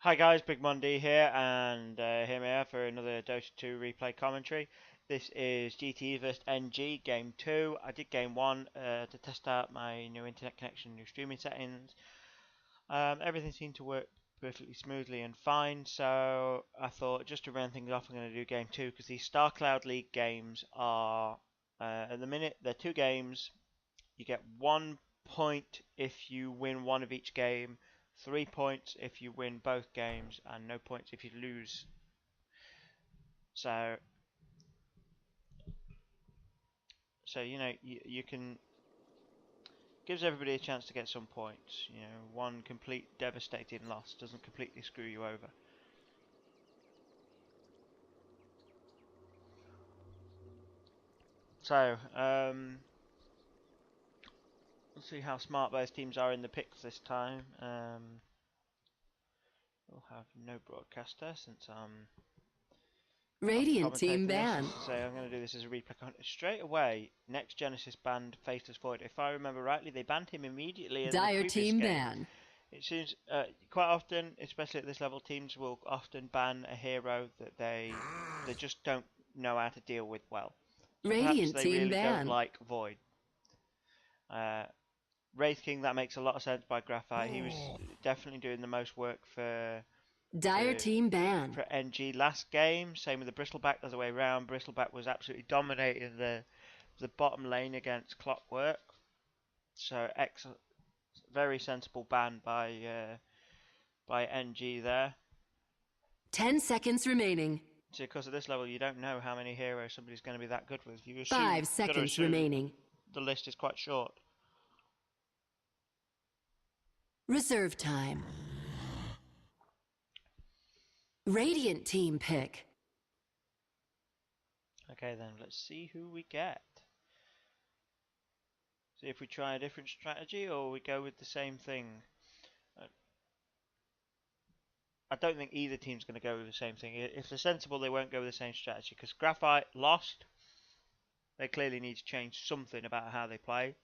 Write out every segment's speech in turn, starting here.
Hi guys, Big Monday here, and here we are for another Dota 2 replay commentary. This is GTE vs NG Game 2. I did Game 1 to test out my new internet connection, new streaming settings. Everything seemed to work perfectly smoothly and fine, so I thought just to round things off I'm going to do Game 2 because these Star Cloud League games are, at the minute, they're 2 games. You get 1 point if you win one of each game, 3 points if you win both games, and no points if you lose. So you can gives everybody a chance to get some points. One complete devastating loss doesn't completely screw you over. So let's see how smart both teams are in the picks this time. We'll have no broadcaster since Radiant team ban. I'm going to do this as a replay straight away. Next Genesis banned Faceless Void. If I remember rightly, they banned him immediately in Dire the previous team game. ban. It seems quite often, especially at this level, teams will often ban a hero that they just don't know how to deal with well. So Radiant they team really ban. don't like Void. Wraith King, that makes a lot of sense by Graphite. He was definitely doing the most work for Dire team ban. for NG last game. Same with the Bristleback, the other way around. Bristleback was absolutely dominating the bottom lane against Clockwork. So excellent, very sensible ban by NG there. 10 seconds remaining. So because at this level you don't know how many heroes somebody's going to be that good with. You assume, 5 seconds remaining. The list is quite short. Reserve time. Radiant team pick. Okay then, let's see who we get. See if we try a different strategy or we go with the same thing. I don't think either team's going to go with the same thing. If they're sensible, they won't go with the same strategy because Graphite lost. They clearly need to change something about how they play.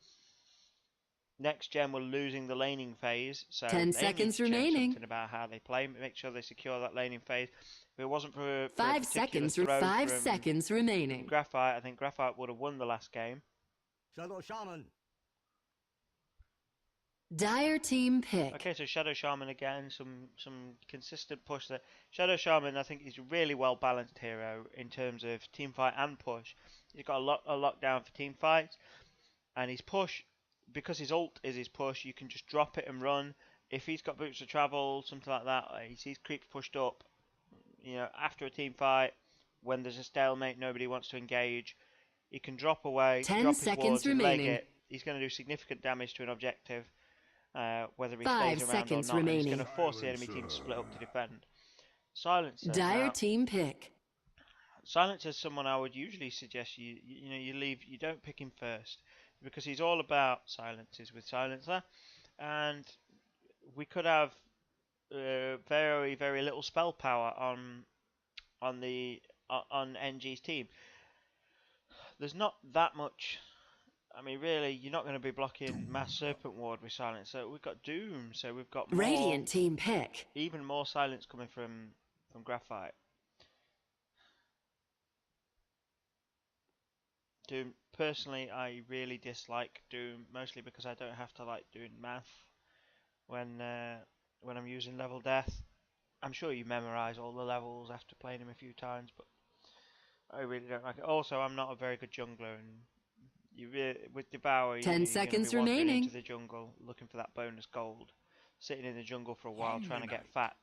Next gen were losing the laning phase, so 10 they seconds need to change remaining. something about how they play. Make sure they secure that laning phase. If it wasn't for 5 a particular seconds. throw 5 from seconds remaining. Graphite, I think Graphite would have won the last game. Shadow Shaman. Dire team pick. Okay, so Shadow Shaman again, some consistent push there. Shadow Shaman, I think, is a really well balanced hero in terms of team fight and push. He's got a lockdown for team fights, and his push, because his ult is his push, you can just drop it and run. If he's got boots of travel, something like that, he sees creeps pushed up. After a team fight, when there's a stalemate, nobody wants to engage. He can drop away, 10 drop his seconds wards, and leg remaining. it. He's going to do significant damage to an objective. Whether he 5 stays around or seconds not, and he's remaining. going to force the enemy team to split up to defend. Silencer. Dire Now, team pick. Silencer is someone I would usually suggest you don't pick him first because he's all about silences with Silencer, and we could have very very little spell power on NG's team. There's not that much. I mean, really, you're not going to be blocking Mass Serpent Ward with Silence. So we've got Doom, so we've got more, Radiant team pick. even more silence coming from Graphite. Doom, personally, I really dislike Doom, mostly because I don't have to like doing math when I'm using level death. I'm sure you memorize all the levels after playing him a few times, but I really don't like it. Also, I'm not a very good jungler, and with Devour, 10 seconds you're wandering remaining. into the jungle looking for that bonus gold, sitting in the jungle for a while trying to get fat.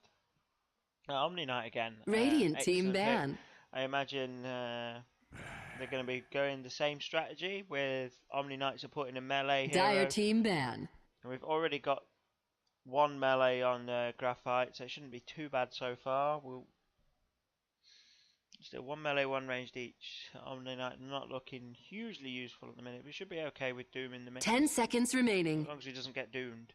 Omni Knight again. Radiant team Excellent hit. ban. I imagine they're going to be going the same strategy with Omni Knight supporting a melee hero. Dire team ban. And we've already got one melee on Graphite, so it shouldn't be too bad so far. We'll still one melee, one ranged each. Omni Knight not looking hugely useful at the minute. We should be okay with Doom in the mix. 10 seconds remaining. As long as he doesn't get doomed.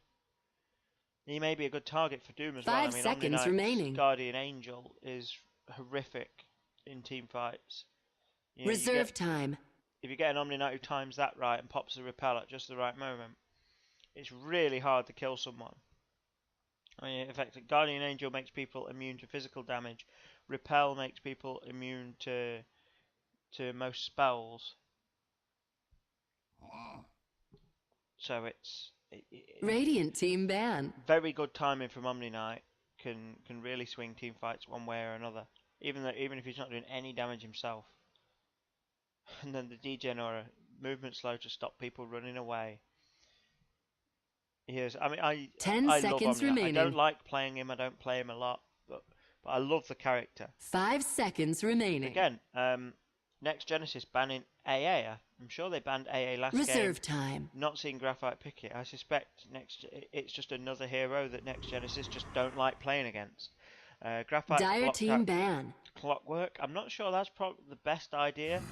He may be a good target for Doom as 5 well. I mean, seconds Omni Knight's remaining. Guardian Angel is horrific in team fights. Reserve time. If you get an Omni Knight who times that right and pops the repel at just the right moment, it's really hard to kill someone. I mean, in fact, Guardian Angel makes people immune to physical damage. Repel makes people immune to most spells. So it's Radiant team ban. very good timing from Omni Knight. Can really swing team fights one way or another. Even if he's not doing any damage himself. And then the degen or movement slow to stop people running away. Yes, I mean I 10 love seconds Omni Knight. I don't remaining. like playing him. I don't play him a lot, but I love the character. 5 seconds remaining. Again, Next Genesis banning AA. I'm sure they banned AA last Reserve game. time. Not seeing Graphite pick it. I suspect it's just another hero that Next Genesis just don't like playing against. Graphite Dire team ban. Clockwork. I'm not sure that's probably the best idea.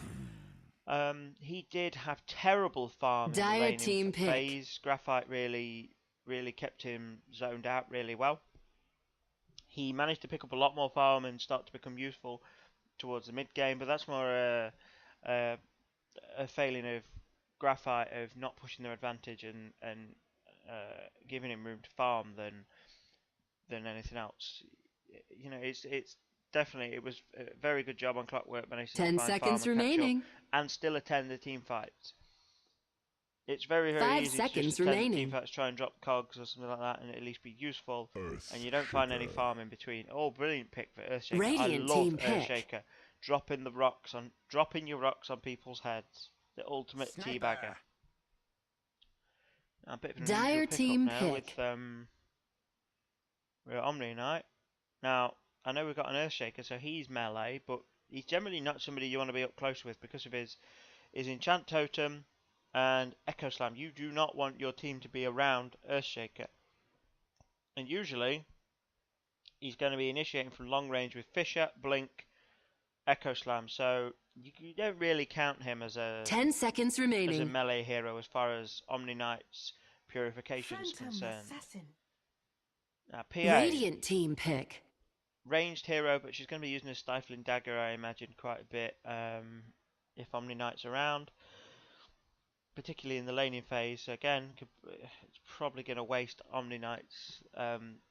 He did have terrible farm in the Dire laning team pick. phase. Graphite really kept him zoned out really well. He managed to pick up a lot more farm and start to become useful towards the mid game, but that's more a failing of Graphite of not pushing their advantage and giving him room to farm than anything else. You know, it's definitely, it was a very good job on Clockwork managing 10 to find seconds farm and catch remaining. up and still attend the team fights. It's very 5 easy to seconds just attend the team remaining. fights, try and drop cogs or something like that, and at least be useful. And you don't find any farm in between. Oh, brilliant pick for Earthshaker! Radiant I love team pick. Earthshaker. Dropping your rocks on people's heads. The ultimate teabagger. A bit of an Dire unusual team pick up now pick. with Omni Knight. Now I know we've got an Earthshaker, so he's melee, but he's generally not somebody you want to be up close with because of his Enchant Totem and Echo Slam. You do not want your team to be around Earthshaker. And usually, he's going to be initiating from long range with Fissure, Blink, Echo Slam. So you don't really count him as a 10 seconds remaining. melee hero as far as Omni Knight's Purification is concerned. Now, PA, Radiant team pick. ranged hero, but she's going to be using a Stifling Dagger, I imagine, quite a bit if Omni Knight's around. Particularly in the laning phase, so again, it's probably going to waste Omni Knight's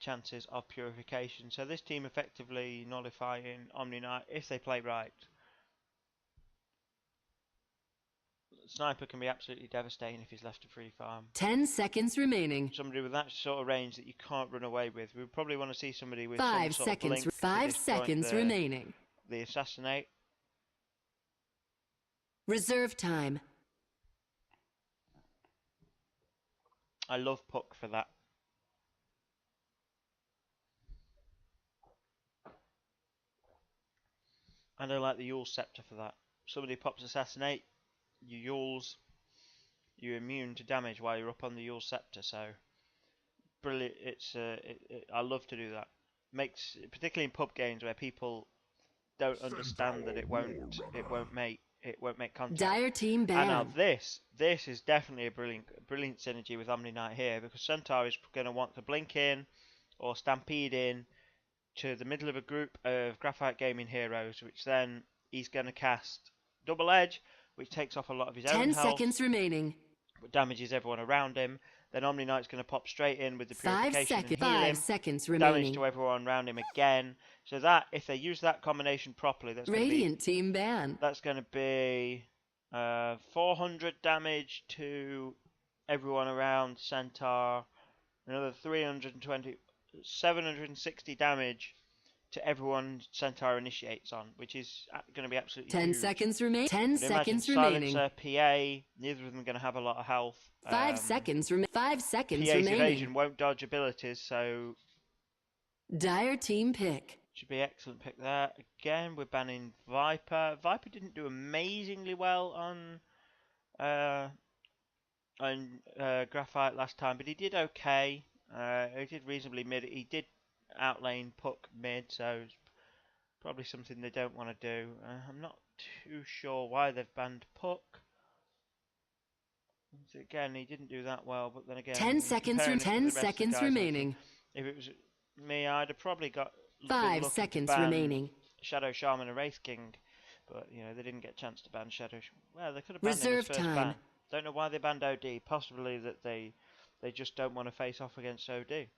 chances of purification. So this team effectively nullifying Omni Knight if they play right. Sniper can be absolutely devastating if he's left to free farm. 10 seconds remaining. Somebody with that sort of range that you can't run away with. We probably want to see somebody with 5 some sort of blink. 5 seconds remaining. The Assassinate. Reserve time. I love Puck for that. And I like the Yule Scepter for that. Somebody pops Assassinate, you Yules, you're immune to damage while you're up on the Yule Scepter, so brilliant. It's I love to do that. Makes, particularly in pub games where people don't understand that it won't make contact. Dire team ban. And now this is definitely a brilliant synergy with Omni Knight here, because Centaur is going to want to blink in or stampede in to the middle of a group of Graphite Gaming heroes, which then he's going to cast Double Edge, which takes off a lot of his own 10 health, seconds remaining. but damages everyone around him. Then Omni Knight's going to pop straight in with the 5 purification and heal 5 him. seconds Damage remaining. to everyone around him again. So that, if they use that combination properly, that's Radiant team ban. That's going to be 400 damage to everyone around Centaur. Another 760 damage to everyone Centaur initiates on, which is going to be absolutely 10 huge. seconds remaining. 10 But seconds imagine remaining. Silencer, PA, neither of them are going to have a lot of health. 5 seconds 5 seconds PA's remaining. evasion won't dodge abilities, so Dire team pick. should be excellent pick there. Again, we're banning Viper. Viper didn't do amazingly well on Graphite last time, but he did okay. He did reasonably mid. He did outlane Puck mid, so it's probably something they don't want to do. I'm not too sure why they've banned Puck. So again, he didn't do that well, but then again, 10 seconds comparing it to the 10 rest of the seconds guys, remaining. if it was me, I'd have probably been 5 looking to seconds ban remaining. Shadow Shaman and Wraith King, but you know they didn't get a chance to ban Shadow. Well, they could have banned him Reserve as first time. ban. Don't know why they banned OD. Possibly that they just don't want to face off against OD.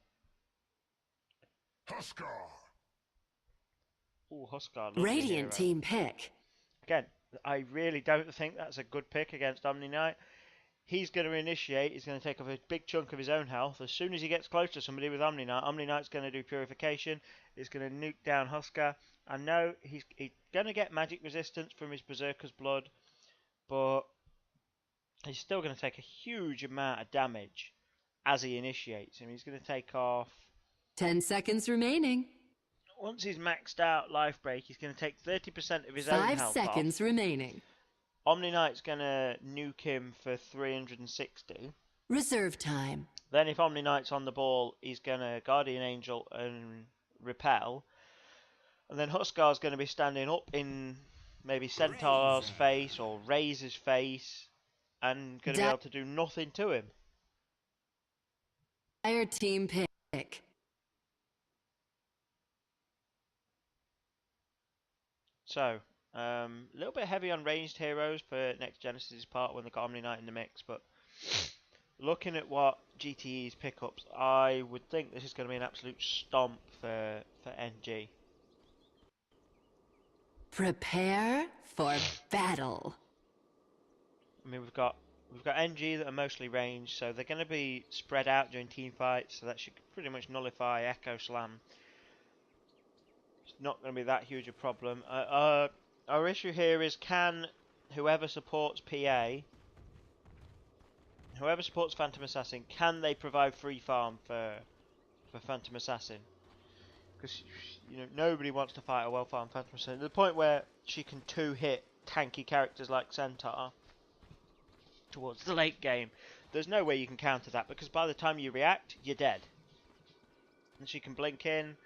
Huskar. Ooh, Huskar, lovely Radiant hero. team pick. Again, I really don't think that's a good pick against Omni Knight. He's going to initiate, he's going to take off a big chunk of his own health. As soon as he gets close to somebody with Omni Knight's going to do Purification. He's going to nuke down Huskar. I know he's going to get magic resistance from his Berserker's Blood, but he's still going to take a huge amount of damage as he initiates. And he's going to take off... 10 seconds remaining. Once he's maxed out Life Break, he's going to take 30% of his own 5 health seconds off. remaining. Omni Knight's going to nuke him for 360. Reserve time. Then if Omni Knight's on the ball, he's going to Guardian Angel and Repel. And then Huskar's going to be standing up in maybe Centaur's face or Razor's face and going to be able to do nothing to him. Dire team pick. So, a little bit heavy on ranged heroes for Next Genesis' part when they got Omni Knight in the mix, but looking at what GTE's pickups, I would think this is going to be an absolute stomp for NG. Prepare for battle. I mean, we've got NG that are mostly ranged, so they're going to be spread out during team fights, so that should pretty much nullify Echo Slam. It's not going to be that huge a problem. Our issue here is, can whoever supports PA, whoever supports Phantom Assassin, can they provide free farm for Phantom Assassin? Because nobody wants to fight a well-farmed Phantom Assassin to the point where she can two-hit tanky characters like Centaur towards the late game. There's no way you can counter that, because by the time you react, you're dead. And she can blink in,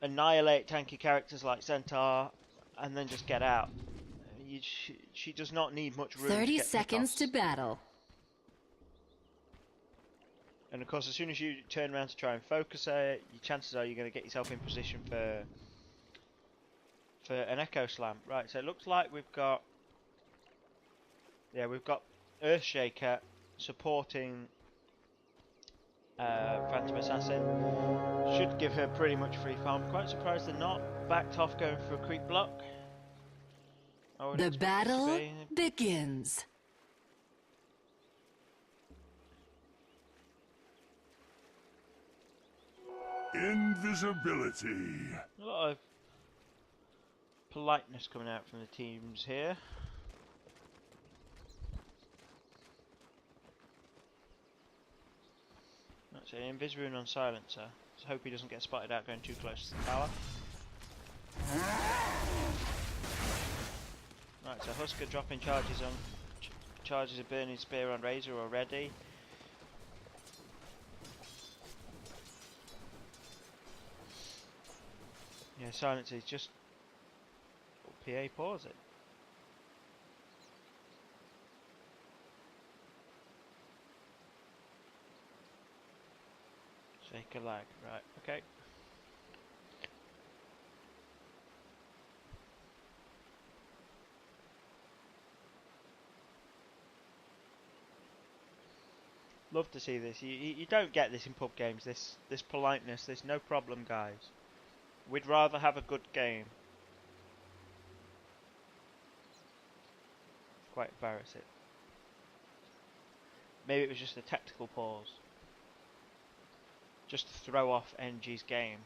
annihilate tanky characters like Centaur, and then just get out. She does not need much room 30 to get seconds to pickoffs. battle. And of course, as soon as you turn around to try and focus her, your chances are you're going to get yourself in position for an Echo Slam. Right, so it looks like we've got Earthshaker supporting Phantom Assassin. Should give her pretty much free farm. Quite surprised they're not backed off going for a creep block. The battle begins. Invisibility. A lot of politeness coming out from the teams here. That's an Invisrune on Silencer. Just hope he doesn't get spotted out going too close to the tower. Right, so Huskar dropping charges on charges a burning spear on Razor already. Yeah, Silencer is just PA pause it. Shake a lag, right, okay. Love to see this. You don't get this in pub games, this politeness, this no problem guys. We'd rather have a good game. Quite embarrassing. Maybe it was just a tactical pause. Just to throw off NG's game.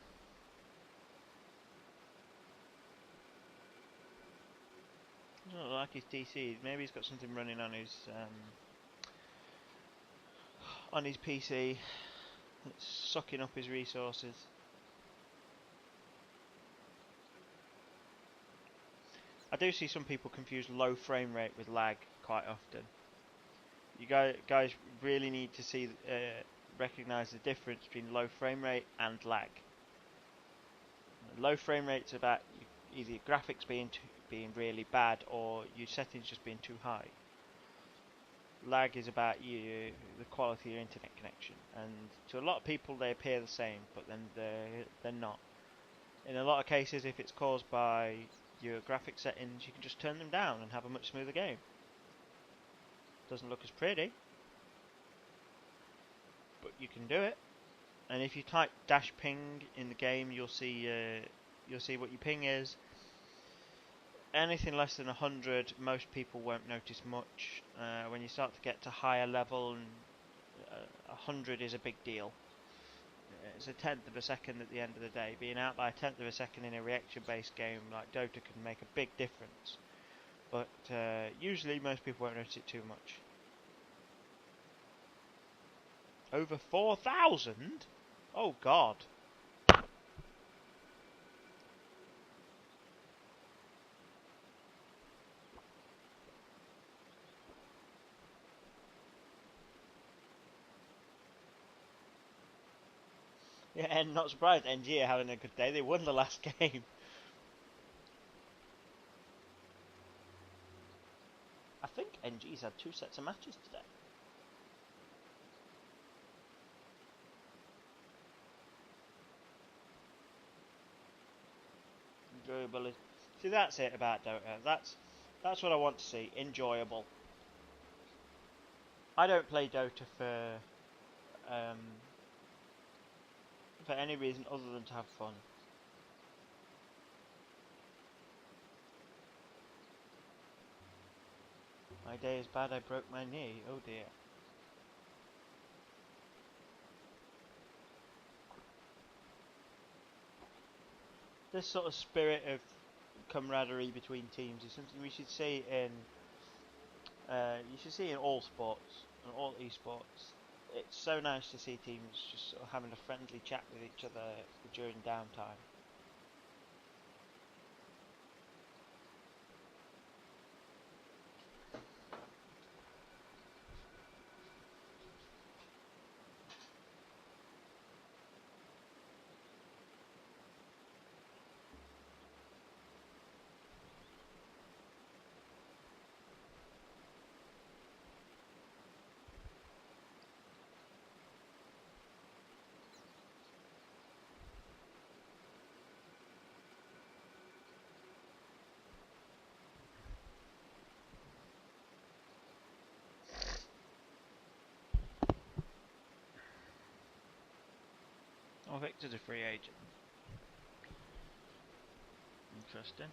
I don't like his DC. Maybe he's got something running on his PC that's sucking up his resources. I do see some people confuse low frame rate with lag quite often. You guys really need to see recognise the difference between low frame rate and lag. Low frame rate's about either your graphics being really bad or your settings just being too high. Lag is about the quality of your internet connection, and to a lot of people they appear the same, but then they're not. In a lot of cases, if it's caused by your graphic settings, you can just turn them down and have a much smoother game. Doesn't look as pretty, but you can do it. And if you type dash ping in the game, you'll see what your ping is. Anything less than 100, most people won't notice much. When you start to get to higher level, 100 is a big deal. It's a tenth of a second at the end of the day. Being out by a tenth of a second in a reaction-based game like Dota can make a big difference. But usually most people won't notice it too much. Over 4,000? Oh God. Yeah, and not surprised, NG are having a good day. They won the last game. I think NG's had 2 sets of matches today. Enjoyable. See, that's it about Dota. That's what I want to see. Enjoyable. I don't play Dota for any reason other than to have fun. My day is bad. I broke my knee. Oh dear. This sort of spirit of camaraderie between teams is something we should see in all sports and all esports. It's so nice to see teams just sort of having a friendly chat with each other during downtime. Oh, Victor's a free agent. Interesting.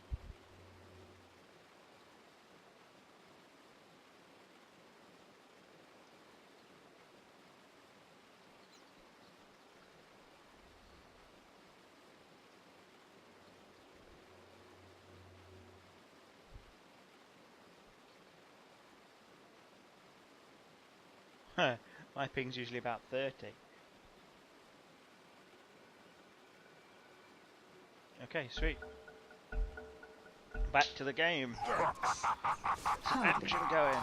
My ping's usually about 30. Okay, sweet. Back to the game. Some action going.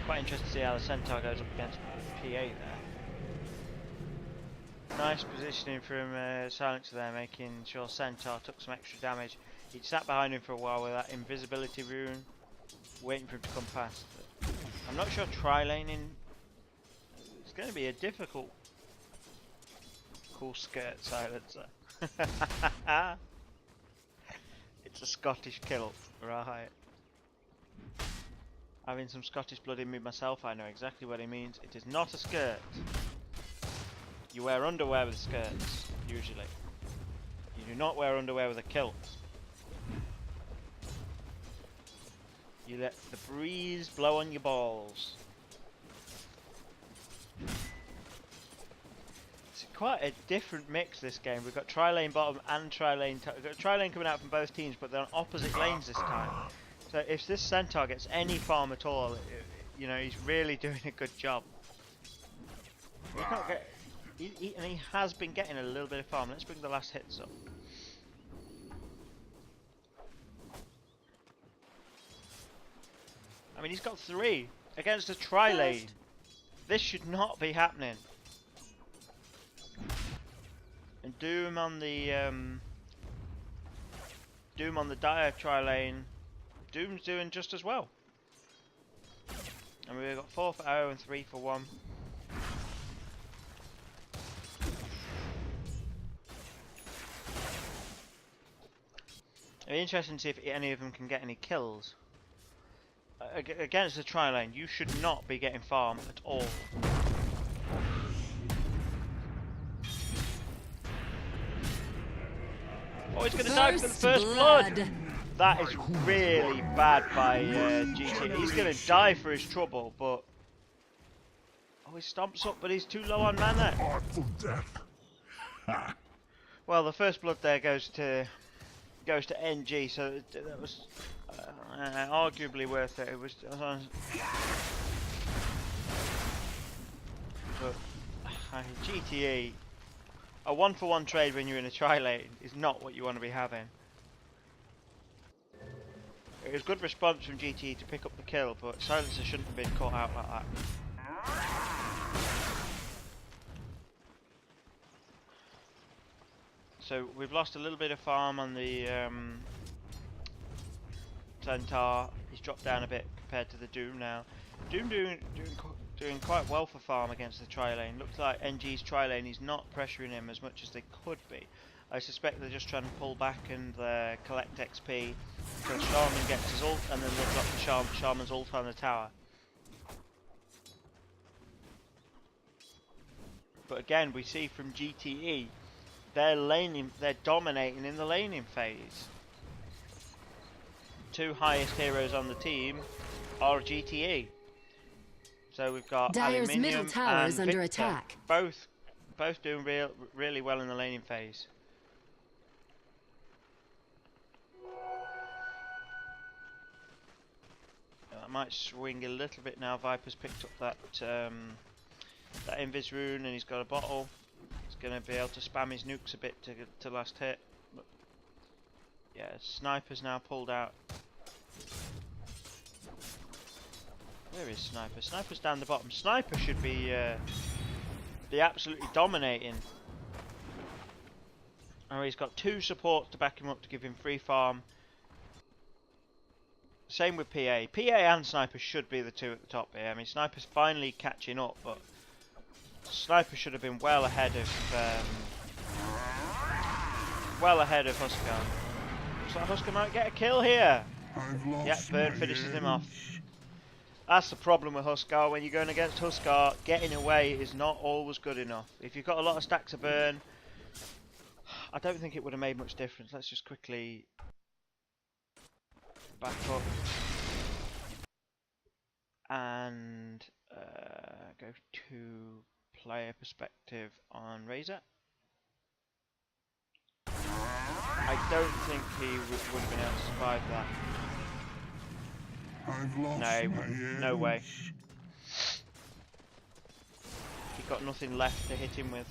Quite interested to see how the Centaur goes up against PA there. Nice positioning from Silencer there, making sure Centaur took some extra damage. He'd sat behind him for a while with that invisibility rune, waiting for him to come past. But I'm not sure tri-laning is going to be a difficult. Cool skirt, Silencer. It's a Scottish kilt, right? Having some Scottish blood in me myself, I know exactly what he means. It is not a skirt. You wear underwear with skirts, usually. You do not wear underwear with a kilt. You let the breeze blow on your balls. It's quite a different mix this game. We've got tri-lane bottom and tri-lane top. We've got tri-lane coming out from both teams, but they're on opposite lanes this time. So if this Centaur gets any farm at all, you know, he's really doing a good job. He's not get, and he has been getting a little bit of farm. Let's bring the last hits up. I mean, he's got 3 against a tri-lane. This should not be happening. And Doom on the dire tri-lane. Doom's doing just as well. And we've got 4 for O and 3 for 1. It'll be interesting to see if any of them can get any kills. Against the tri-lane, you should not be getting farm at all. Oh, he's going to die for the first blood! That is really bad by GTE. He's going to die for his trouble, but... Oh, he stomps up, but he's too low on mana. Artful death. Well, the first blood there goes to NG, so that was arguably worth it. It was, but GTE, a 1-for-1 trade when you're in a tri-lane is not what you want to be having. It was good response from GTE to pick up the kill, but Silencer shouldn't have been caught out like that. So we've lost a little bit of farm on the Centaur. He's dropped down a bit compared to the Doom now. Doom doing quite well for farm against the tri-lane. Looks like NG's tri-lane is not pressuring him as much as they could be. I suspect they're just trying to pull back and collect XP until Shaman gets his ult, and then they'll drop the Shaman's ult on the tower. But again, we see from GTE, they're dominating in the laning phase. Two highest heroes on the team are GTE. So we've got Dire's Aluminium middle tower is and under Victor, attack. both doing really well in the laning phase. I might swing a little bit now. Viper's picked up that invis rune and he's got a bottle. He's going to be able to spam his nukes a bit to last hit. But yeah, Sniper's now pulled out. Where is Sniper? Sniper's down the bottom. Sniper should be absolutely dominating. Oh, he's got two supports to back him up to give him free farm. Same with PA. PA and Sniper should be the two at the top here. I mean, Sniper's finally catching up, but Sniper should have been well ahead of Huskar. Looks like Huskar might get a kill here. Yep, Burn finishes him off. That's the problem with Huskar. When you're going against Huskar, getting away is not always good enough. If you've got a lot of stacks of burn, I don't think it would have made much difference. Let's just quickly back up and go to player perspective on Razor. I don't think he would have been able to survive that. No way. He got nothing left to hit him with.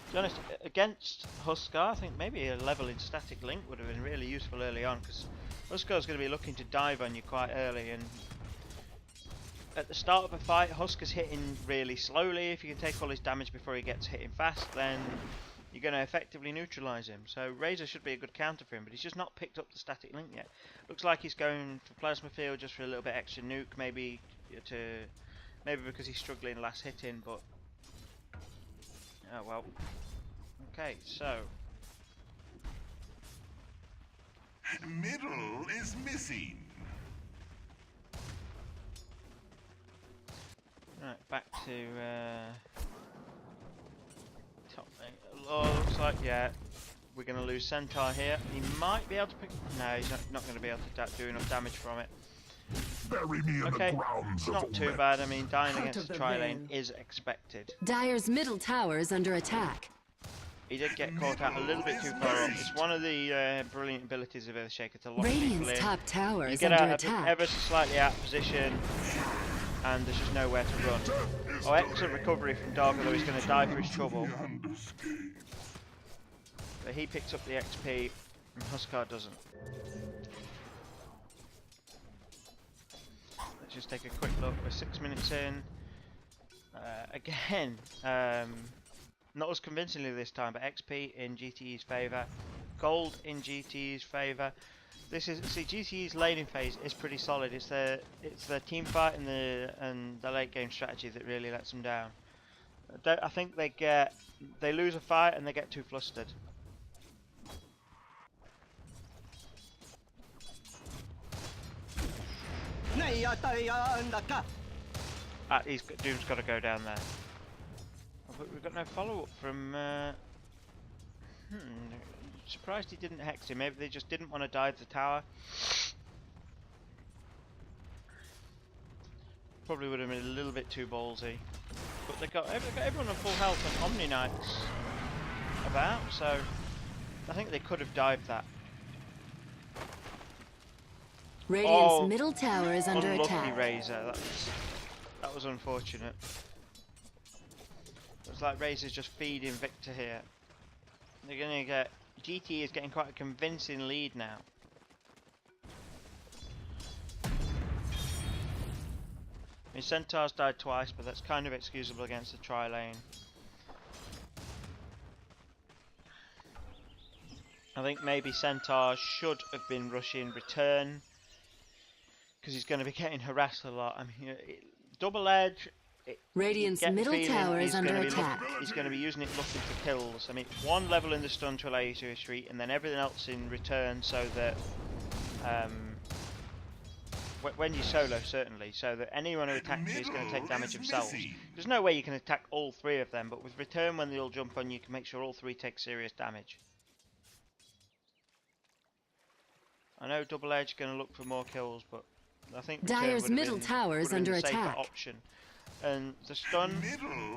To be honest, against Huskar, I think maybe a level in static link would have been really useful early on, because Huskar's going to be looking to dive on you quite early, and at the start of a fight, Huskar's hitting really slowly. If you can take all his damage before he gets hitting fast, then you're going to effectively neutralise him. So Razor should be a good counter for him, but he's just not picked up the static link yet. Looks like he's going for Plasma Field just for a little bit extra nuke, maybe because he's struggling last hitting, but oh well. Okay, so middle is missing. right, back to top lane. Oh, looks like, yeah, we're going to lose Centaur here. He might be able to pick... No, he's not going to be able to do enough damage from it. Bury me in Okay, the grounds it's not of too men. bad. I mean, dying against the tri-lane is expected. Dire's middle tower is under attack. He did get caught out a little bit too far off. It's one of the brilliant abilities of Earthshaker to lock people Radiant's in. top tower You is get under out attack. ever so slightly out of position, and there's just nowhere to run. Oh, excellent recovery from Dog, although he's going to die for his trouble. But he picks up the XP, and Huskar doesn't. Let's just take a quick look. We're 6 minutes in. Again, not as convincingly this time, but XP in GTE's favour, gold in GTE's favour. This is, see, GTE's laning phase is pretty solid. It's their team fight and the late game strategy that really lets them down. I think they lose a fight and they get too flustered. Doom's got to go down there. Oh, but we've got no follow-up from. Surprised he didn't hex him. Maybe they just didn't want to dive the tower. Probably would have been a little bit too ballsy. But they've got everyone on full health and Omni Knights about, so I think they could have dived that. Radiant's middle tower is under unlucky attack. Razor. That was unfortunate. It was like Razor's just feeding Victor here. They're gonna get GTE is getting quite a convincing lead now. I mean, Centaur's died twice, but that's kind of excusable against the tri-lane. I think maybe Centaur should have been rushing return, because he's going to be getting harassed a lot. I mean, double edge. Radiant's middle tower is under attack. He's going to be using it looking for kills. I mean, one level in the stun to allow you to retreat, and then everything else in return, so that when you solo, certainly, so that anyone who attacks you is going to take damage themselves. There's no way you can attack all three of them, but with return, when they all jump on, you can make sure all three take serious damage. I know double edge going to look for more kills, but I think Dire's middle tower is under attack. Option. And the stun,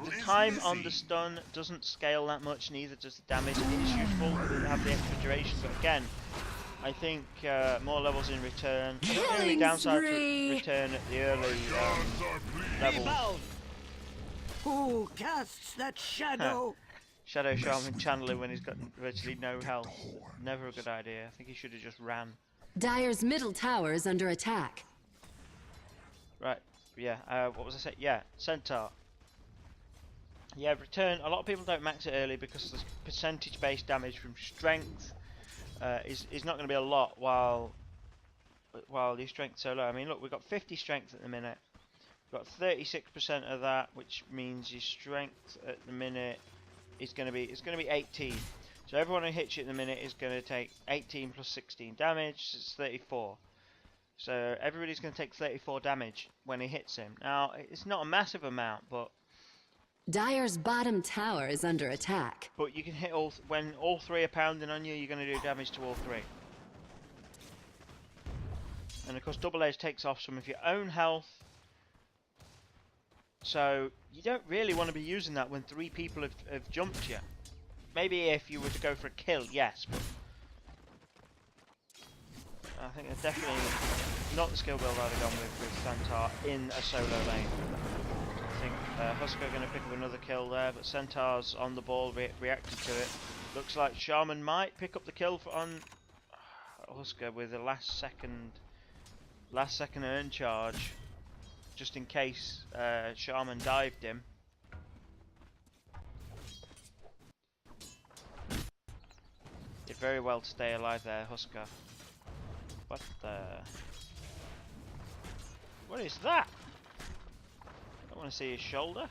the time on the stun doesn't scale that much, neither does the damage. It is useful to have the extra duration, but again, I think more levels in return. I don't really downside to return at the early levels. Who casts that shadow? Shadow Shaman channeling when he's got virtually no health. Never a good idea. I think he should have just ran. Dire's middle tower is under attack. Right, yeah, what was I saying? Yeah, Centaur. Yeah, return. A lot of people don't max it early because the percentage-based damage from strength is not going to be a lot while your strength's so low. I mean, look, we've got 50 strength at the minute. We've got 36% of that, which means your strength at the minute is going to be 18. So everyone who hits you at the minute is going to take 18 plus 16 damage. So it's 34. So everybody's going to take 34 damage when he hits him. Now, it's not a massive amount, but Dire's bottom tower is under attack. But you can hit when all three are pounding on you, you're going to do damage to all three. And of course, double edge takes off some of your own health. So you don't really want to be using that when three people have jumped you. Maybe if you were to go for a kill, yes, but I think it's definitely not the skill build I'd have gone with Centaur in a solo lane. I think Husker going to pick up another kill there, but Centaur's on the ball, reacted to it. Looks like Shaman might pick up the kill on Husker with a last second earn charge, just in case Shaman dived him. Did very well to stay alive there, Husker. What is that? I want to see his shoulder.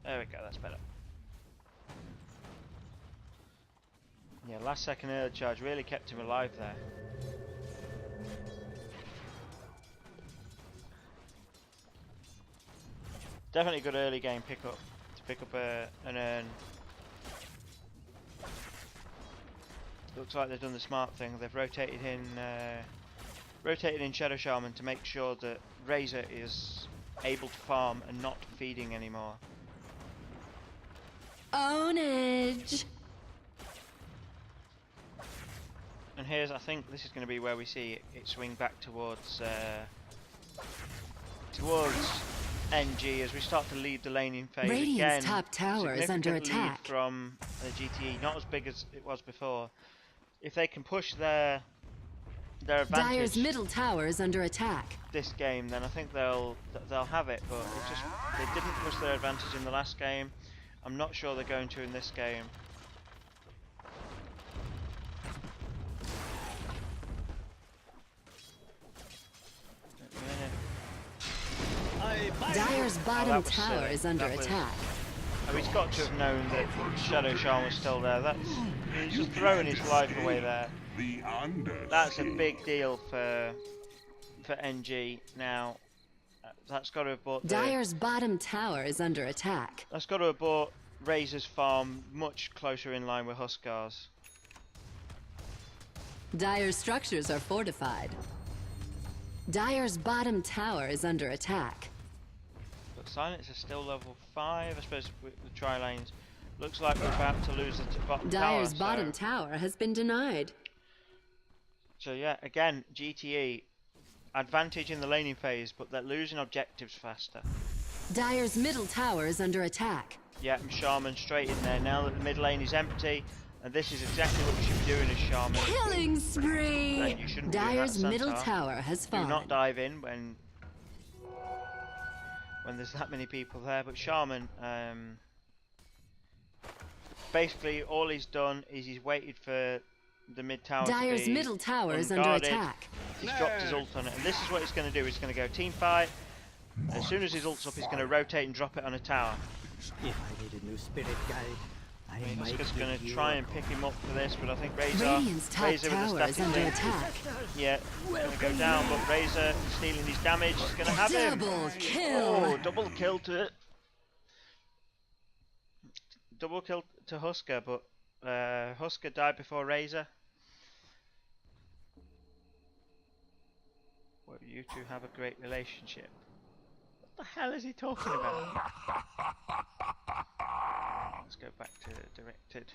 There we go, that's better. Yeah, last second early charge really kept him alive there. Definitely a good early game pickup to pick up an earn. Looks like they've done the smart thing. They've rotated in Shadow Shaman to make sure that Razor is able to farm and not feeding anymore. Ownage. And here's, I think this is going to be where we see it swing back towards NG as we start to lead the laning phase. Radiant's again. top tower is under Significant lead attack. from GTE, not as big as it was before. If they can push their advantage, Dire's middle tower is under attack. This game, then I think they'll have it. But they didn't push their advantage in the last game. I'm not sure they're going to in this game. Dire's Dire's bottom was tower silly. is under That was- attack. Oh, he's got to have known that Shadow Shaman was still there. He's just throwing his life away there. The That's a big deal for NG now. That's got to have bought Dire's bottom tower is under attack. That's got to have brought Razor's farm much closer in line with Huskar's. Dire's structures are fortified. Dire's bottom tower is under attack. But Silence is still level 5, I suppose, with the tri-lanes. Looks like we're about to lose the bottom Dire's tower. bottom tower has been denied. So yeah, again, GTE, advantage in the laning phase, but they're losing objectives faster. Dire's middle tower is under attack. Yeah, and Shaman straight in there now that the mid lane is empty. And this is exactly what you should be doing as Shaman. Killing spree! Then you shouldn't be doing Dire's that, middle Centaur. tower has Do fallen. not dive in when there's that many people there. But Shaman, basically all he's done is he's waited for the mid tower Dire's to be middle tower is under unguarded. attack. He's dropped his ult on it, and this is what he's going to do. He's going to go team fight. As soon as his ult's up, he's going to rotate and drop it on a tower. If I need a new spirit guide, I might Huskers give going to you try a and pick him up for this, but I think Razor Radiant's top with the tower is static under thing, attack. yeah, going to go down, but Razor stealing his damage. He's going to have him. Double kill! Oh, double kill to Husker, but Husker died before Razor. Well, you two have a great relationship. What the hell is he talking about? Let's go back to directed.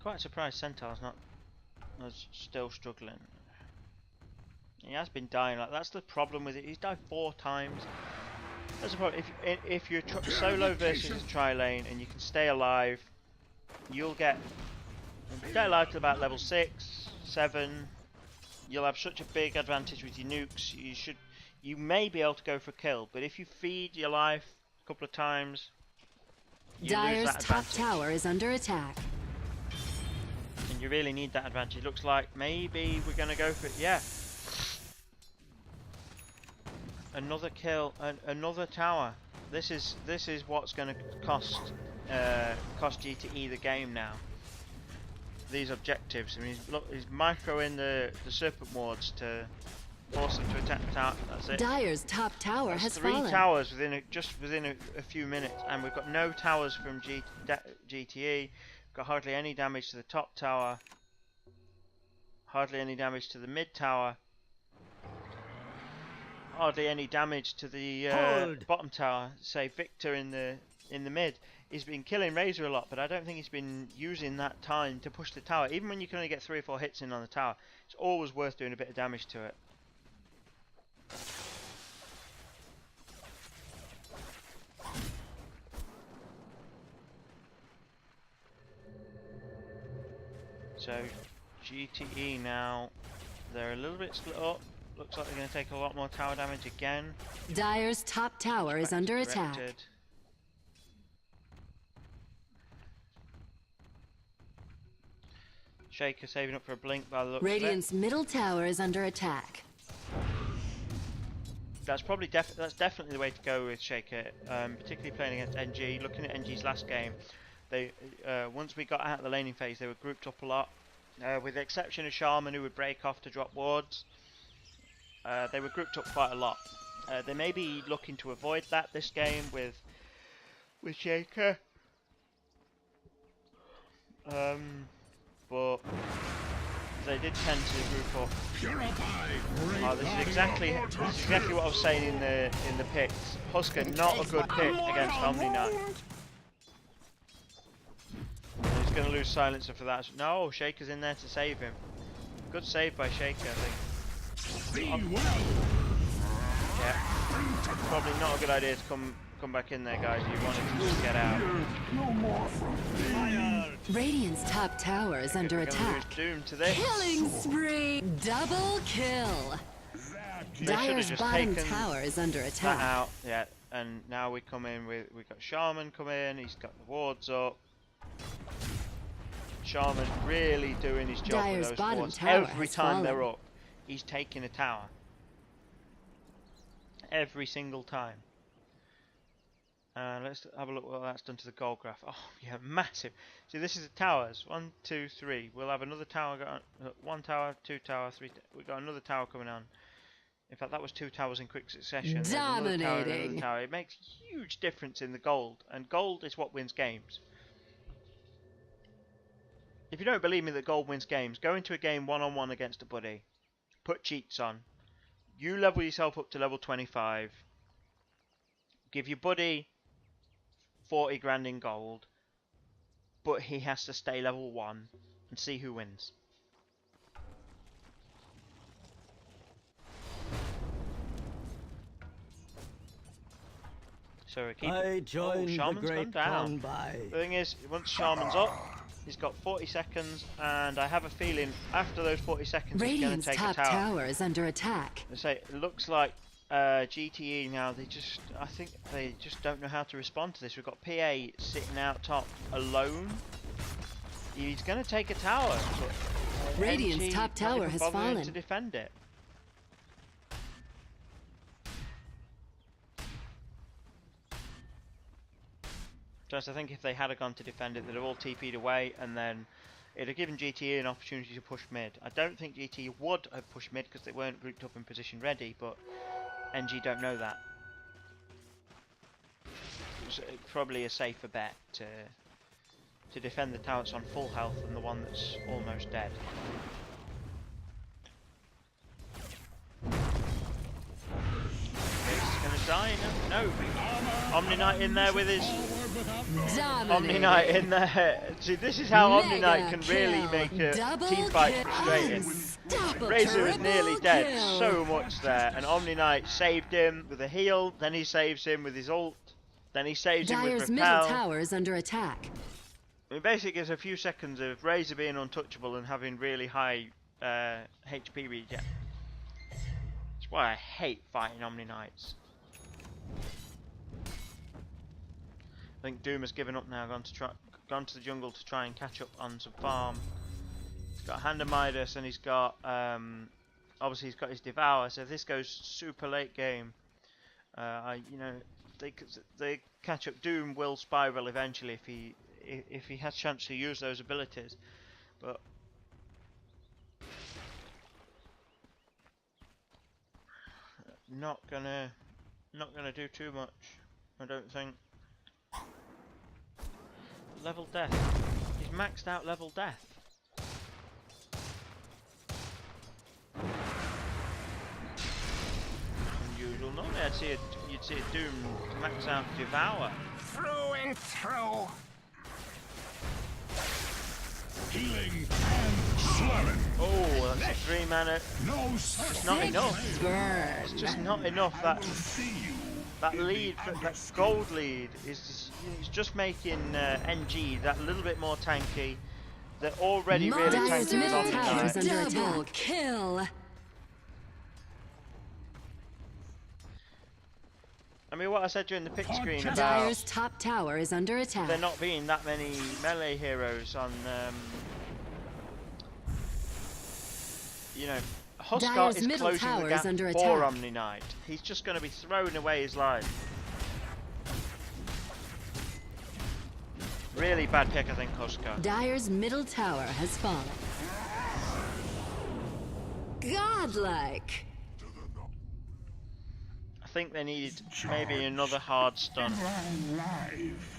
Quite surprised Centaur's not still struggling. He has been dying. Like, that's the problem with it. He's died 4 times. That's the problem. If you're solo versus a tri-lane and you can stay alive, you'll stay alive till about level 6, 7. You'll have such a big advantage with your nukes. You may be able to go for a kill, but if you feed your life a couple of times, you lose Dire's that top advantage. tower is under attack. And you really need that advantage. Looks like maybe we're going to go for it. Yeah. Another kill, another tower. This is what's going to cost GTE the game now. These objectives. I mean, he's microing the serpent wards to force them to attack the tower. That's it. Dire's top tower That's has 3 fallen. towers within a few minutes, and we've got no towers from GTE. Got hardly any damage to the top tower. Hardly any damage to the mid tower. Hardly any damage to the bottom tower. Say Victor in the mid. He's been killing Razor a lot, but I don't think he's been using that time to push the tower. Even when you can only get 3 or 4 hits in on the tower, it's always worth doing a bit of damage to it. So GTE now, they're a little bit split up. Looks like they're going to take a lot more tower damage again. Dire's top tower is Back under to attack. directed. Shaker saving up for a blink by the looks Radiant's of it. middle tower is under attack. That's probably that's definitely the way to go with Shaker, particularly playing against NG. Looking at NG's last game, they once we got out of the laning phase, they were grouped up a lot. With the exception of Shaman, who would break off to drop wards, they were grouped up quite a lot. They may be looking to avoid that this game with Shaker, but they did tend to group up. Oh, this is exactly what I was saying in the picks. Husker not a good pick against Omni Knight. He's going to lose Silencer for that. No, Shaker's in there to save him. Good save by Shaker, I think. Yeah, probably not a good idea to come back in there, guys. You wanted to just get out. Radiant's top tower is under We're gonna lose attack. Doom to this. Killing spree! Double kill! They should have Dyer's just bottom taken tower is under that attack. out. Yeah, and now we come in with, we've got Shaman come in, he's got the wards up. Shaman really doing his job Dyer's with those bottom wards. tower Every has time they're fallen. up, he's taking a tower. Every single time. Let's have a look what that's done to the gold graph. Oh yeah, massive. See, this is the towers. 1, 2, 3. We'll have another tower. One tower, two tower, three. We've got another tower coming on. In fact, that was 2 towers in quick succession. There's another tower and another tower. It makes huge difference in the gold, and gold is what wins games. If you don't believe me that gold wins games, go into a game one-on-one against a buddy. Put cheats on. You level yourself up to level 25. Give your buddy 40 grand in gold, but he has to stay level 1 and see who wins. So we keep I joined the Shaman's great gone down. by. The thing is, once Shaman's up, he's got 40 seconds, and I have a feeling after those 40 seconds he's going Radiant's to take top a tower. tower is under attack. I say, it looks like GTE now, I think they just don't know how to respond to this. We've got PA sitting out top alone. He's going to take a tower, but Radiant's NG top not tower even has bothering fallen. to defend it. Just I think if they had gone to defend it, they'd have all TP'd away, and then it'd have given GTE an opportunity to push mid. I don't think GTE would have pushed mid because they weren't grouped up in position ready, but NG don't know that. It's probably a safer bet to defend the tower that's on full health than the one that's almost dead. He's gonna die. No. Omni Knight in there with his Omni Knight in there. See, this is how Omni Knight can really make a team fight frustrating. Razor was nearly dead, so much there, and Omni Knight saved him with a heal, then he saves him with his ult, then he saves him with Dyer's repel. middle tower is under attack. I mean, basically it's a few seconds of Razor being untouchable and having really high HP regen. That's why I hate fighting Omni Knights. I think Doom has given up now, gone to the jungle to try and catch up on some farm. He's got Hand of Midas, and he's got obviously he's got his Devour. So if this goes super late game, you know, they catch up. Doom will spiral eventually if he has chance to use those abilities, but not gonna do too much, I don't think. Level death. He's maxed out level death. Unusual. Normally you'd see a Doom max out Devour. Through and through. Healing and slamming. Oh, that's a 3 mana. No, It's not enough. Burn. It's just not enough. That lead, that gold lead, is it's just making NG that little bit more tanky. They're already really Dyer's tanky with middle Omni tower is Knight. under attack. Kill. I mean, what I said during the pick screen about Dyer's top tower is under attack. there not being that many melee heroes on, you know, Huskar Dyer's is middle closing tower the is gap under for attack. Omni Knight. He's just going to be throwing away his life. Really bad pick, I think, Huskar. Dyer's middle tower has fallen. Godlike. I think they needed maybe another hard stun. live.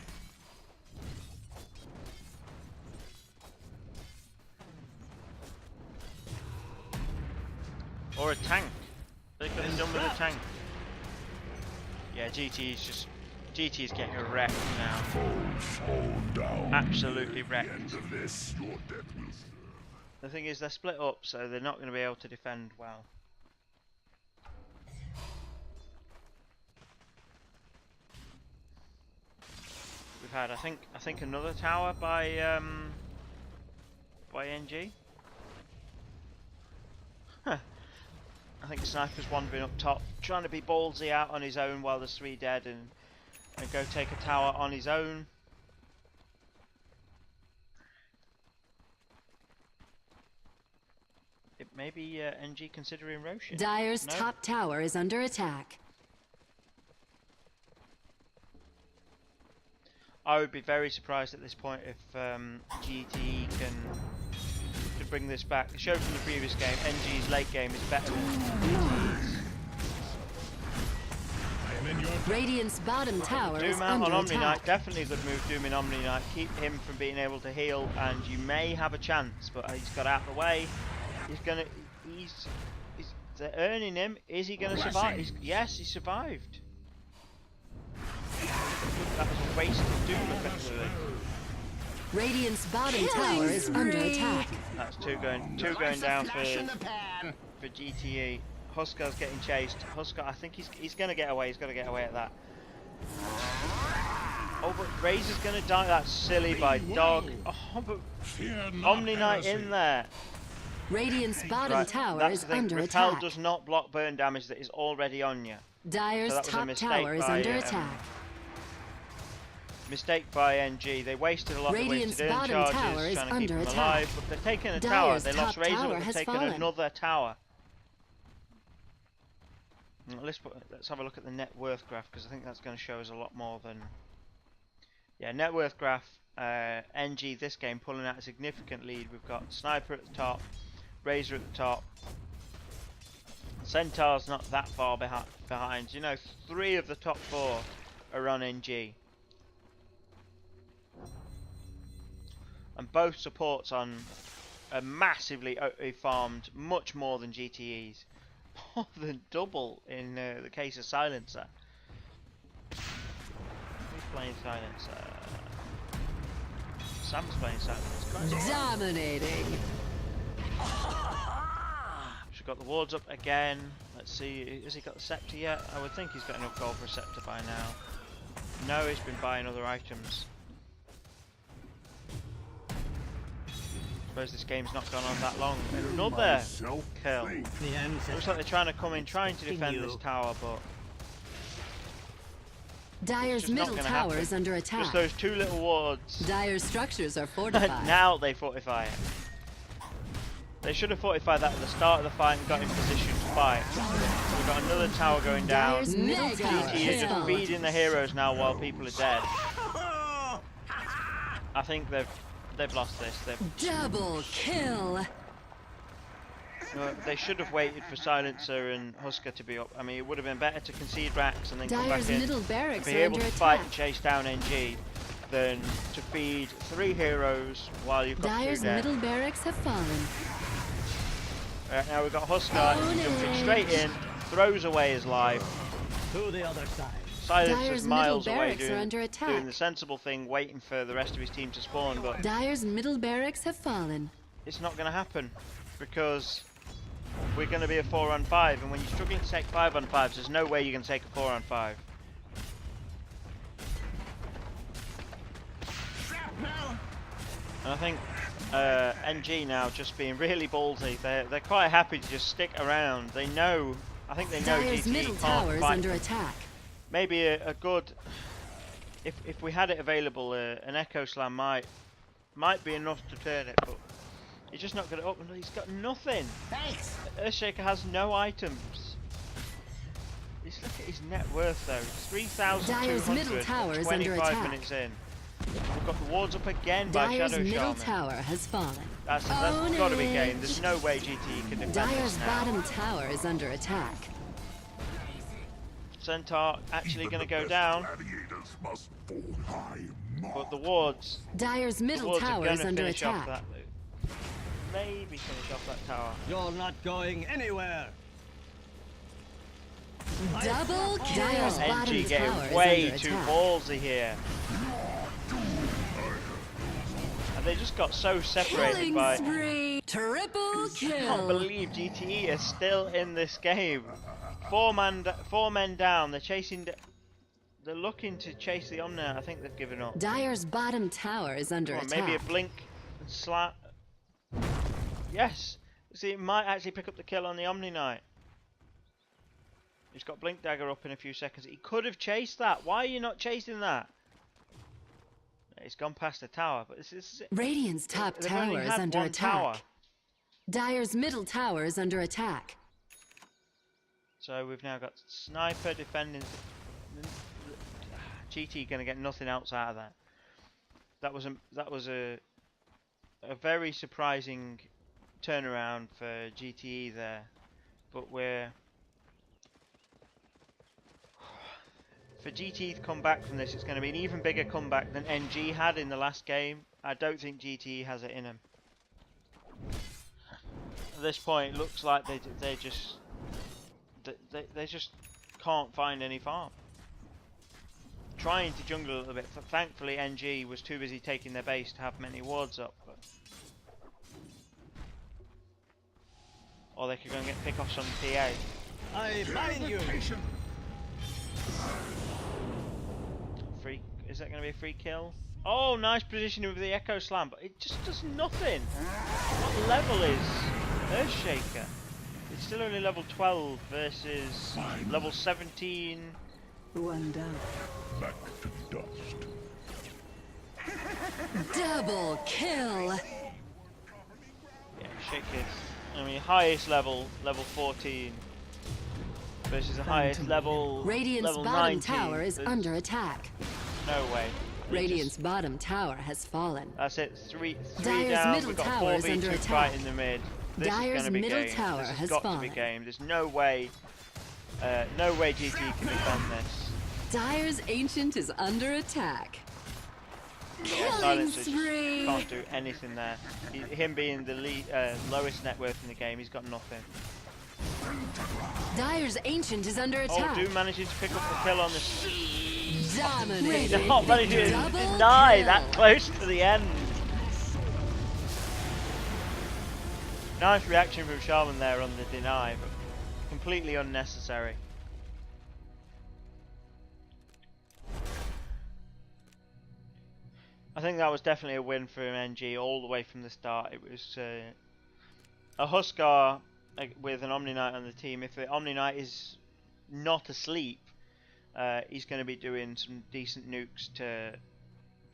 Or a tank. They could have done with a tank. Yeah, GT is getting wrecked now. Fall down. Absolutely wrecked. End of this, your death will serve. The thing is, they're split up, so they're not going to be able to defend well. We've had, I think another tower by NG. Huh. I think Sniper's wandering up top, trying to be ballsy out on his own while there's 3 dead and go take a tower on his own. It may be NG considering Roshan. Dire's No? top tower is under attack. I would be very surprised at this point if GTE could bring this back. It showed from the previous game, NG's late game is better than GTE's. Radiant's bottom tower is Doom out under on Omni Knight, attack. definitely a good move. Doom in Omni Knight, keep him from being able to heal, and you may have a chance. But he's got out of the way. They're earning him. Is he gonna survive? Yes, he survived. That was a waste of Doom effectively. Radiant's bottom tower is under attack. That's two going down for GTE. Huskar's getting chased. Huskar, I think he's gonna get away. He's got to get away at that. Oh, but Razor's gonna die. That's silly by Dog. Oh, but Omni Knight in there. Radiant's bottom tower That's is the thing. under Repel attack. does not block burn damage that is already on you. Dire's So that was a top mistake tower is by, under attack. Mistake by NG. They wasted a lot. Radiant's They wasted bottom earn tower charges is trying to keep under them attack. alive, but they're taking a Dire's tower. They lost top Razor, tower but they've has taken fallen. another tower. Let's have a look at the net worth graph, because I think that's going to show us a lot more than... Yeah, net worth graph, NG this game pulling out a significant lead. We've got Sniper at the top, Razor at the top. Centaur's not that far behind. You know, 3 of the top 4 are on NG. And both supports on are massively farmed, much more than GTE's. More than double in the case of Silencer. Who's playing Silencer? Sam's playing Silencer. Dominating. She's got the wards up again. Let's see, has he got the scepter yet? I would think he's got enough gold for a scepter by now. No, he's been buying other items. Suppose this game's not gone on that long. Another kill. The ancestors Looks like they're trying to come in, trying to defend this tower, but Dire's just not middle gonna tower happen. is under attack. Just those 2 little wards. Dire's structures are fortified. Now they fortify it. They should have fortified that at the start of the fight and got in position to fight. We've got another tower going down. Dire's middle tower GT is has just fallen. feeding the heroes now while people are dead. I think they've lost this. Double kill. They should have waited for Silencer and Husker to be up. I mean, it would have been better to concede racks and then come Dire's back in middle and barracks be are able under to fight and attack. chase down NG than to feed 3 heroes while you've got 2 Dire's dead. middle barracks have fallen. Now we've got Husker jumping straight in, throws away his life. to the other side. Silencer's Dire's miles middle away barracks are under attack. doing the sensible thing, waiting for the rest of his team to spawn, but Dire's middle barracks have fallen. it's not going to happen because we're going to be a 4-on-5, and when you're struggling to take 5-on-5s, there's no way you can take a 4-on-5. And I think NG now just being really ballsy. They're quite happy to just stick around. They know, I think they know Dire's GT middle can't tower is fight under them. attack. Maybe a good, if we had it available, an Echo Slam might be enough to turn it, but he's just not going to open. He's got nothing. Thanks. Earthshaker has no items. Just look at his net worth though. It's Dire's middle 3,200. tower is 25 under attack. minutes in. We've got the wards up again by Dire's Shadow middle Shaman. tower has fallen. That's got to be gained. There's no way GT can defend Dire's this now. bottom tower is under attack. Centaur actually going to go down, Gladiators must fall high. but the wards. Dire's The middle wards are tower going is to under finish off attack. that loop. Maybe finish off that tower. You're not going anywhere. Double kill. Dire's bottom NG tower getting is way under too attack. ballsy here. And they just got so separated Killing by... spree. Triple I can't kill. believe GTE is still in this game. 4 men down. They're chasing... They're looking to chase the Omni. I think they've given up. Dire's bottom tower is under Come on, attack. maybe a blink and slap. Yes. See, it might actually pick up the kill on the Omni Knight. He's got Blink Dagger up in a few seconds. He could have chased that. Why are you not chasing that? He's gone past the tower, but this is... Radiant's top They've tower only is had under one attack. tower. Dire's middle tower is under attack. So we've now got Sniper defending... GT going to get nothing else out of that. That was a very surprising turnaround for GTE there. But we're... For GT to come back from this, it's going to be an even bigger comeback than NG had in the last game. I don't think GT has it in them. At this point, it looks like they just can't find any farm. Trying to jungle a little bit. Thankfully, NG was too busy taking their base to have many wards up. But... Or they could go and get pick-offs on the PA. I bind you. Free, is that going to be a free kill? Oh, nice positioning with the Echo Slam, but it just does nothing. What level is Earthshaker? It's still only level 12 versus level 17. One down. Back to dust. Double kill. Yeah, Shaker's, I mean, highest level 14 versus the highest level Radiant's level bottom 19. tower is under attack. No way. Radiant's bottom tower has fallen. That's it. Three Dyer's down. middle We've got tower is 4v2 under fight attack. in the mid. This Dyer's is going to be middle game. tower This has has got fallen. to be game. There's no way. No way GT can defend this. Dyer's ancient is under attack. Yeah, Killing Silencer just spree. can't do anything there. Him being the lowest net worth in the game, he's got nothing. Dyer's ancient is under attack. Oh, Doom managing to pick up the kill on the... Dominating. Not managing to Double deny kill. that close to the end. Nice reaction from Shaman there on the deny, but completely unnecessary. I think that was definitely a win for NG all the way from the start. It was a Huskar with an Omni Knight on the team. If the Omni Knight is not asleep, he's going to be doing some decent nukes to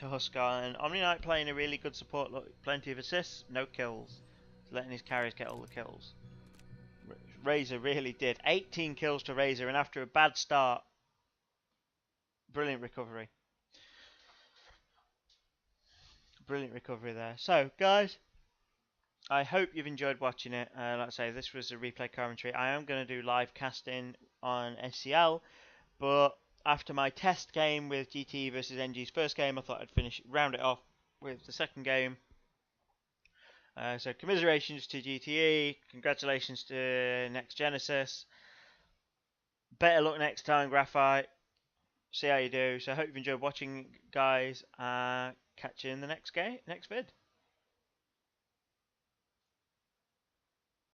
Huskar. And Omni Knight playing a really good support. Look, plenty of assists, no kills. Letting his carries get all the kills. Razor really did. 18 kills to Razor, and after a bad start, brilliant recovery. Brilliant recovery there. So, guys, I hope you've enjoyed watching it. Like I say, this was a replay commentary. I am going to do live casting on SCL, but after my test game with GTE versus NG's first game, I thought I'd round it off with the second game. So commiserations to GTE, congratulations to Next Genesis. Better luck next time, Graphite. See how you do. So I hope you've enjoyed watching, guys. Catch you in the next vid.